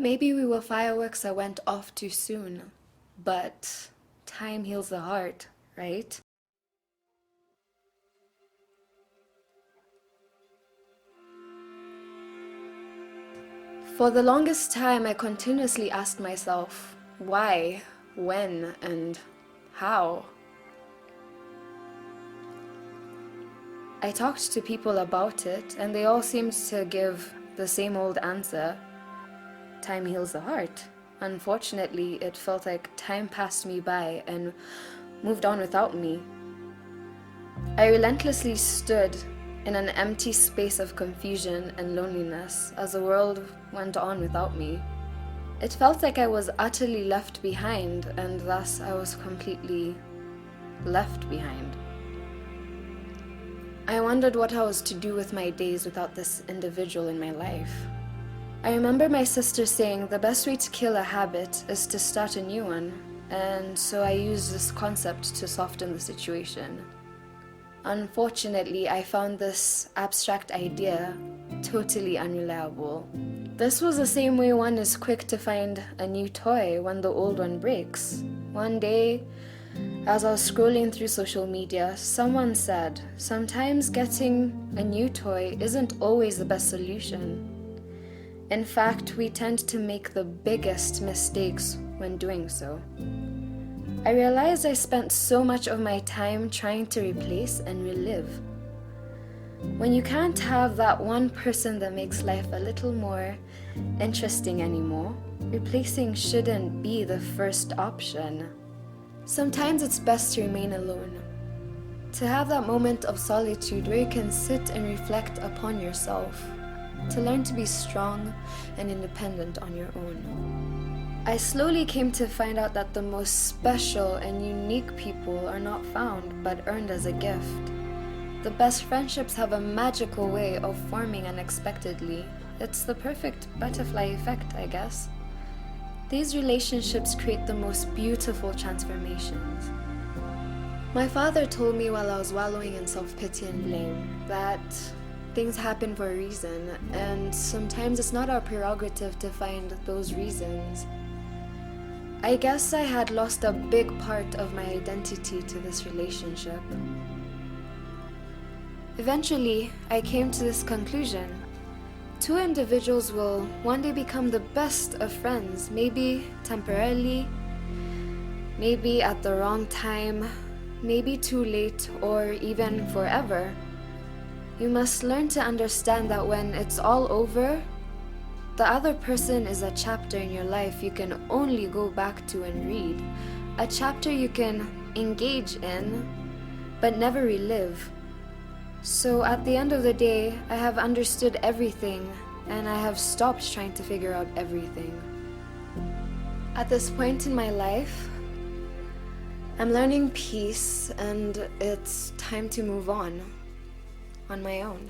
Maybe we were fireworks that went off too soon, but time heals the heart, right? For the longest time, I continuously asked myself, why, when, and how? I talked to people about it, and they all seemed to give the same old answer: time heals the heart. Unfortunately, it felt like time passed me by and moved on without me. I relentlessly stood in an empty space of confusion and loneliness as the world went on without me. It felt like I was utterly left behind, and thus I was completely left behind. I wondered what I was to do with my days without this individual in my life. I remember my sister saying the best way to kill a habit is to start a new one, and so I used this concept to soften the situation. Unfortunately, I found this abstract idea totally unreliable. This was the same way one is quick to find a new toy when the old one breaks. One day, as I was scrolling through social media, someone said, sometimes getting a new toy isn't always the best solution. In fact, we tend to make the biggest mistakes when doing so. I realized I spent so much of my time trying to replace and relive. When you can't have that one person that makes life a little more interesting anymore, replacing shouldn't be the first option. Sometimes it's best to remain alone, to have that moment of solitude where you can sit and reflect upon yourself, to learn to be strong and independent on your own. I slowly came to find out that the most special and unique people are not found but earned as a gift. The best friendships have a magical way of forming unexpectedly. It's the perfect butterfly effect, I guess. These relationships create the most beautiful transformations. My father told me while I was wallowing in self-pity and blame that things happen for a reason, and sometimes it's not our prerogative to find those reasons. I guess I had lost a big part of my identity to this relationship. Eventually, I came to this conclusion. Two individuals will one day become the best of friends, maybe temporarily, maybe at the wrong time, maybe too late, or even forever. You must learn to understand that when it's all over, the other person is a chapter in your life you can only go back to and read. A chapter you can engage in, but never relive. So at the end of the day, I have understood everything, and I have stopped trying to figure out everything. At this point in my life, I'm learning peace, and it's time to move on my own.